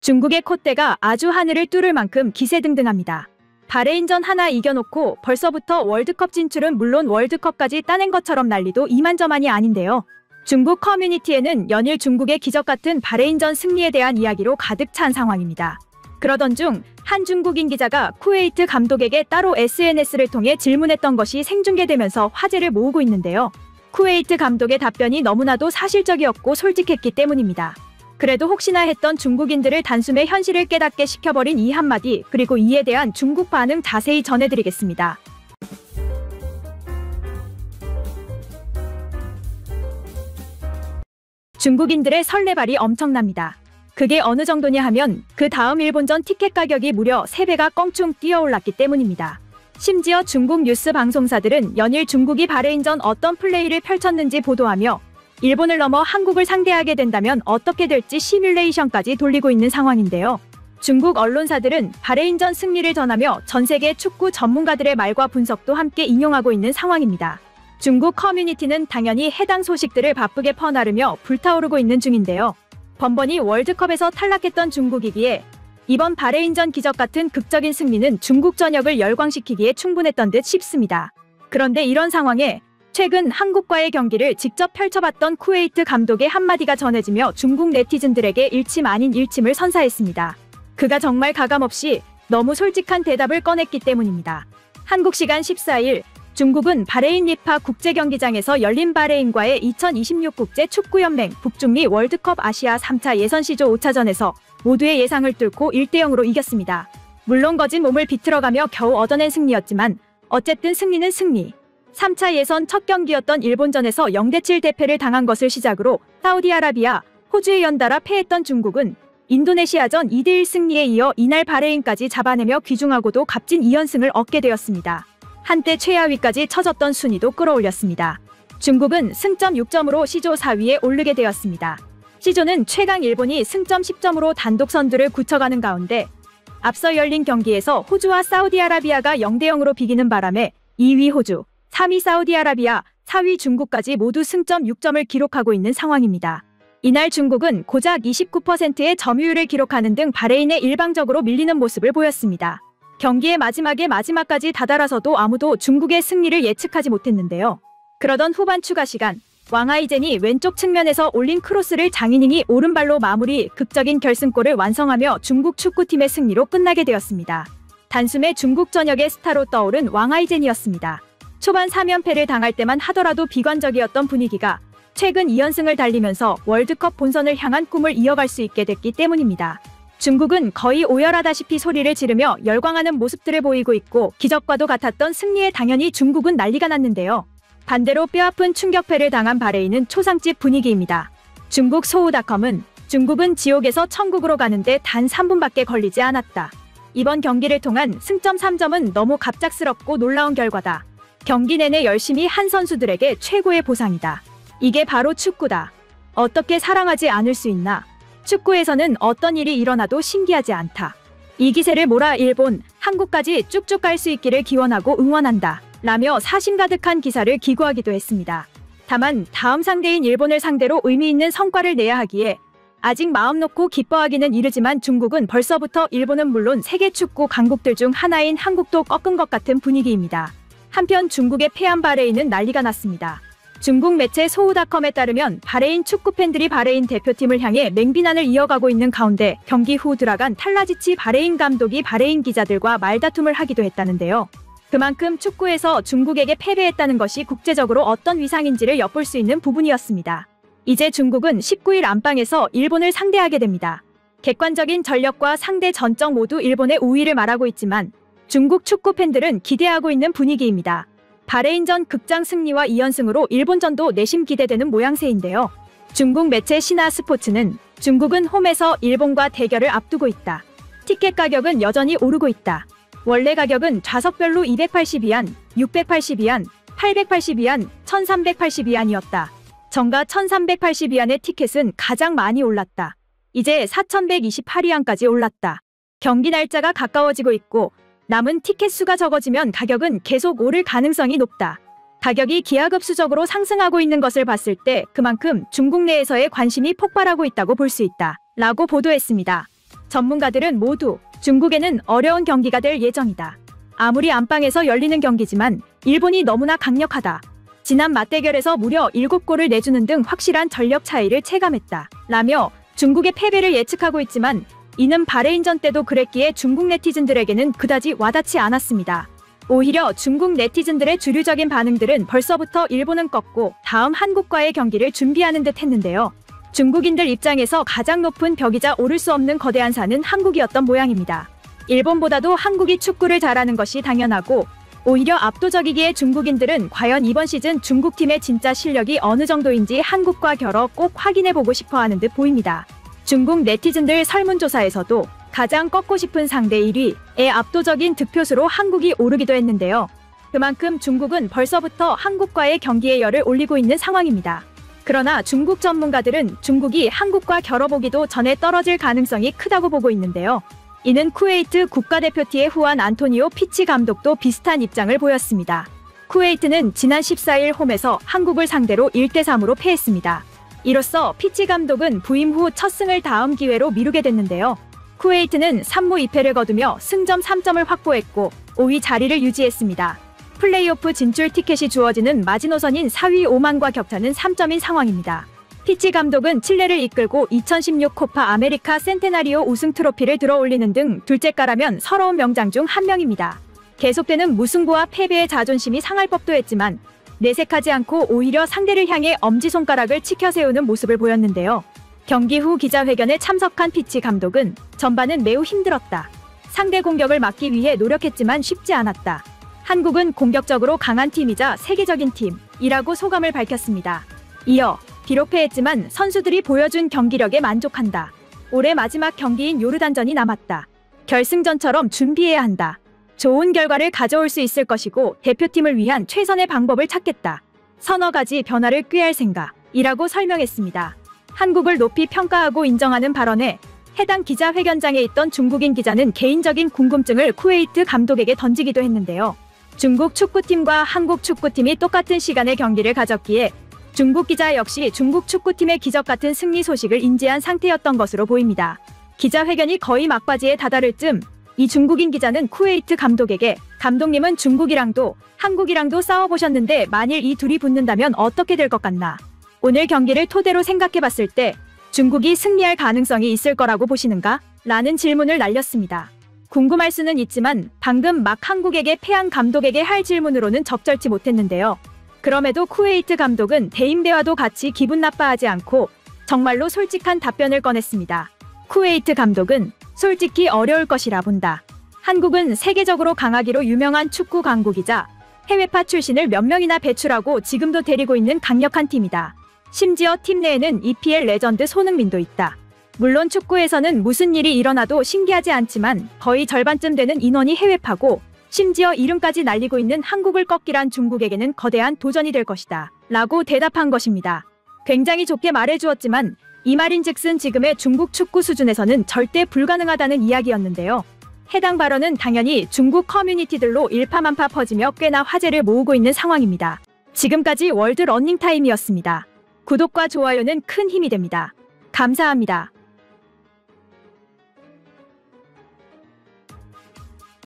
중국의 콧대가 아주 하늘을 뚫을 만큼 기세등등합니다. 바레인전 하나 이겨놓고 벌써부터 월드컵 진출은 물론 월드컵까지 따낸 것처럼 난리도 이만저만이 아닌데요. 중국 커뮤니티에는 연일 중국의 기적 같은 바레인전 승리에 대한 이야기로 가득 찬 상황입니다. 그러던 중 한 중국인 기자가 쿠웨이트 감독에게 따로 SNS를 통해 질문했던 것이 생중계되면서 화제를 모으고 있는데요. 쿠웨이트 감독의 답변이 너무나도 사실적이었고 솔직했기 때문입니다. 그래도 혹시나 했던 중국인들을 단숨에 현실을 깨닫게 시켜버린 이 한마디, 그리고 이에 대한 중국 반응 자세히 전해드리겠습니다. 중국인들의 설레발이 엄청납니다. 그게 어느 정도냐 하면 그 다음 일본전 티켓 가격이 무려 3배가 껑충 뛰어올랐기 때문입니다. 심지어 중국 뉴스 방송사들은 연일 중국이 바레인전 어떤 플레이를 펼쳤는지 보도하며 일본을 넘어 한국을 상대하게 된다면 어떻게 될지 시뮬레이션까지 돌리고 있는 상황인데요. 중국 언론사들은 바레인전 승리를 전하며 전세계 축구 전문가들의 말과 분석도 함께 인용하고 있는 상황입니다. 중국 커뮤니티는 당연히 해당 소식들을 바쁘게 퍼나르며 불타오르고 있는 중인데요. 번번이 월드컵에서 탈락했던 중국이기에 이번 바레인전 기적 같은 극적인 승리는 중국 전역을 열광시키기에 충분했던 듯 싶습니다. 그런데 이런 상황에 최근 한국과의 경기를 직접 펼쳐봤던 쿠웨이트 감독의 한마디가 전해지며 중국 네티즌들에게 일침 아닌 일침을 선사했습니다. 그가 정말 가감없이 너무 솔직한 대답을 꺼냈기 때문입니다. 한국 시간 14일 중국은 바레인 리파 국제경기장에서 열린 바레인과의 2026 국제축구연맹 북중미 월드컵 아시아 3차 예선 C조 5차전에서 모두의 예상을 뚫고 1대0으로 이겼습니다. 물론 거진 몸을 비틀어가며 겨우 얻어낸 승리였지만 어쨌든 승리는 승리. 3차 예선 첫 경기였던 일본전에서 0대7 대패를 당한 것을 시작으로 사우디아라비아, 호주에 연달아 패했던 중국은 인도네시아전 2대1 승리에 이어 이날 바레인까지 잡아내며 귀중하고도 값진 2연승을 얻게 되었습니다. 한때 최하위까지 처졌던 순위도 끌어올렸습니다. 중국은 승점 6점으로 C조 4위에 오르게 되었습니다. C조는 최강 일본이 승점 10점으로 단독 선두를 굳혀가는 가운데 앞서 열린 경기에서 호주와 사우디아라비아가 0대0으로 비기는 바람에 2위 호주, 3위 사우디아라비아, 4위 중국까지 모두 승점 6점을 기록하고 있는 상황입니다. 이날 중국은 고작 29%의 점유율을 기록하는 등 바레인에 일방적으로 밀리는 모습을 보였습니다. 경기의 마지막까지 다다라서도 아무도 중국의 승리를 예측하지 못했는데요. 그러던 후반 추가 시간, 왕하이젠이 왼쪽 측면에서 올린 크로스를 장이닝이 오른발로 마무리, 극적인 결승골을 완성하며 중국 축구팀의 승리로 끝나게 되었습니다. 단숨에 중국 전역의 스타로 떠오른 왕하이젠이었습니다. 초반 3연패를 당할 때만 하더라도 비관적이었던 분위기가 최근 2연승을 달리면서 월드컵 본선을 향한 꿈을 이어갈 수 있게 됐기 때문입니다. 중국은 거의 오열하다시피 소리를 지르며 열광하는 모습들을 보이고 있고 기적과도 같았던 승리에 당연히 중국은 난리가 났는데요. 반대로 뼈아픈 충격패를 당한 바레인은 초상집 분위기입니다. 중국 소우닷컴은 중국은 지옥에서 천국으로 가는데 단 3분밖에 걸리지 않았다. 이번 경기를 통한 승점 3점은 너무 갑작스럽고 놀라운 결과다. 경기 내내 열심히 한 선수들에게 최고의 보상이다. 이게 바로 축구다. 어떻게 사랑하지 않을 수 있나? 축구에서는 어떤 일이 일어나도 신기하지 않다. 이 기세를 몰아 일본, 한국까지 쭉쭉 갈 수 있기를 기원하고 응원한다. 라며 사심 가득한 기사를 기고하기도 했습니다. 다만 다음 상대인 일본을 상대로 의미 있는 성과를 내야 하기에 아직 마음 놓고 기뻐하기는 이르지만 중국은 벌써부터 일본은 물론 세계 축구 강국들 중 하나인 한국도 꺾은 것 같은 분위기입니다. 한편 중국의 패한 바레인은 난리가 났습니다. 중국 매체 소우닷컴에 따르면 바레인 축구팬들이 바레인 대표팀을 향해 맹비난을 이어가고 있는 가운데 경기 후 들어간 탈라지치 바레인 감독이 바레인 기자들과 말다툼을 하기도 했다는데요. 그만큼 축구에서 중국에게 패배했다는 것이 국제적으로 어떤 위상인지를 엿볼 수 있는 부분이었습니다. 이제 중국은 19일 안방에서 일본을 상대하게 됩니다. 객관적인 전력과 상대 전적 모두 일본의 우위를 말하고 있지만 중국 축구팬들은 기대하고 있는 분위기입니다. 바레인전 극장 승리와 2연승으로 일본전도 내심 기대되는 모양새인데요. 중국 매체 신화스포츠는 중국은 홈에서 일본과 대결을 앞두고 있다. 티켓 가격은 여전히 오르고 있다. 원래 가격은 좌석별로 282안, 682안, 882안, 1382안이었다. 정가 1382안의 티켓은 가장 많이 올랐다. 이제 4128위안까지 올랐다. 경기 날짜가 가까워지고 있고 남은 티켓 수가 적어지면 가격은 계속 오를 가능성이 높다. 가격이 기하급수적으로 상승하고 있는 것을 봤을 때 그만큼 중국 내에서의 관심이 폭발하고 있다고 볼 수 있다. 라고 보도했습니다. 전문가들은 모두 중국에는 어려운 경기가 될 예정이다. 아무리 안방에서 열리는 경기지만 일본이 너무나 강력하다. 지난 맞대결에서 무려 7골을 내주는 등 확실한 전력 차이를 체감했다. 라며 중국의 패배를 예측하고 있지만 이는 바레인전 때도 그랬기에 중국 네티즌들에게는 그다지 와닿지 않았습니다. 오히려 중국 네티즌들의 주류적인 반응들은 벌써부터 일본은 꺾고 다음 한국과의 경기를 준비하는 듯 했는데요. 중국인들 입장에서 가장 높은 벽이자 오를 수 없는 거대한 산은 한국이었던 모양입니다. 일본보다도 한국이 축구를 잘하는 것이 당연하고 오히려 압도적이기에 중국인들은 과연 이번 시즌 중국팀의 진짜 실력이 어느 정도인지 한국과 겨뤄 꼭 확인해보고 싶어하는 듯 보입니다. 중국 네티즌들 설문조사에서도 가장 꺾고 싶은 상대 1위에 압도적인 득표수로 한국이 오르기도 했는데요. 그만큼 중국은 벌써부터 한국과의 경기에 열을 올리고 있는 상황입니다. 그러나 중국 전문가들은 중국이 한국과 겨뤄보기도 전에 떨어질 가능성이 크다고 보고 있는데요. 이는 쿠웨이트 국가대표팀의 후안 안토니오 피치 감독도 비슷한 입장을 보였습니다. 쿠웨이트는 지난 14일 홈에서 한국을 상대로 1대3으로 패했습니다. 이로써 피치 감독은 부임 후 첫 승을 다음 기회로 미루게 됐는데요. 쿠웨이트는 3무 2패를 거두며 승점 3점을 확보했고 5위 자리를 유지했습니다. 플레이오프 진출 티켓이 주어지는 마지노선인 4위 오만과 격차는 3점인 상황입니다. 피치 감독은 칠레를 이끌고 2016 코파 아메리카 센테나리오 우승 트로피를 들어올리는 등 둘째가라면 서러운 명장 중 한 명입니다. 계속되는 무승부와 패배의 자존심이 상할 법도 했지만 내색하지 않고 오히려 상대를 향해 엄지손가락을 치켜세우는 모습을 보였는데요. 경기 후 기자회견에 참석한 피치 감독은 전반은 매우 힘들었다. 상대 공격을 막기 위해 노력했지만 쉽지 않았다. 한국은 공격적으로 강한 팀이자 세계적인 팀이라고 소감을 밝혔습니다. 이어 비록 패했지만 선수들이 보여준 경기력에 만족한다. 올해 마지막 경기인 요르단전이 남았다. 결승전처럼 준비해야 한다. 좋은 결과를 가져올 수 있을 것이고 대표팀을 위한 최선의 방법을 찾겠다. 서너 가지 변화를 꾀할 생각이라고 설명했습니다. 한국을 높이 평가하고 인정하는 발언에 해당 기자회견장에 있던 중국인 기자는 개인적인 궁금증을 쿠웨이트 감독에게 던지기도 했는데요. 중국 축구팀과 한국 축구팀이 똑같은 시간에 경기를 가졌기에 중국 기자 역시 중국 축구팀의 기적 같은 승리 소식을 인지한 상태였던 것으로 보입니다. 기자회견이 거의 막바지에 다다를 쯤 이 중국인 기자는 쿠웨이트 감독에게 감독님은 중국이랑도 한국이랑도 싸워보셨는데 만일 이 둘이 붙는다면 어떻게 될 것 같나? 오늘 경기를 토대로 생각해봤을 때 중국이 승리할 가능성이 있을 거라고 보시는가? 라는 질문을 날렸습니다. 궁금할 수는 있지만 방금 막 한국에게 패한 감독에게 할 질문으로는 적절치 못했는데요. 그럼에도 쿠웨이트 감독은 대인배와도 같이 기분 나빠하지 않고 정말로 솔직한 답변을 꺼냈습니다. 쿠웨이트 감독은 솔직히 어려울 것이라 본다. 한국은 세계적으로 강하기로 유명한 축구 강국이자 해외파 출신을 몇 명이나 배출하고 지금도 데리고 있는 강력한 팀이다. 심지어 팀 내에는 EPL 레전드 손흥민도 있다. 물론 축구에서는 무슨 일이 일어나도 신기하지 않지만 거의 절반쯤 되는 인원이 해외파고 심지어 이름까지 날리고 있는 한국을 꺾기란 중국에게는 거대한 도전이 될 것이다. 라고 대답한 것입니다. 굉장히 좋게 말해주었지만 이 말인즉슨 지금의 중국 축구 수준에서는 절대 불가능하다는 이야기였는데요. 해당 발언은 당연히 중국 커뮤니티들로 일파만파 퍼지며 꽤나 화제를 모으고 있는 상황입니다. 지금까지 월드 러닝타임이었습니다. 구독과 좋아요는 큰 힘이 됩니다. 감사합니다.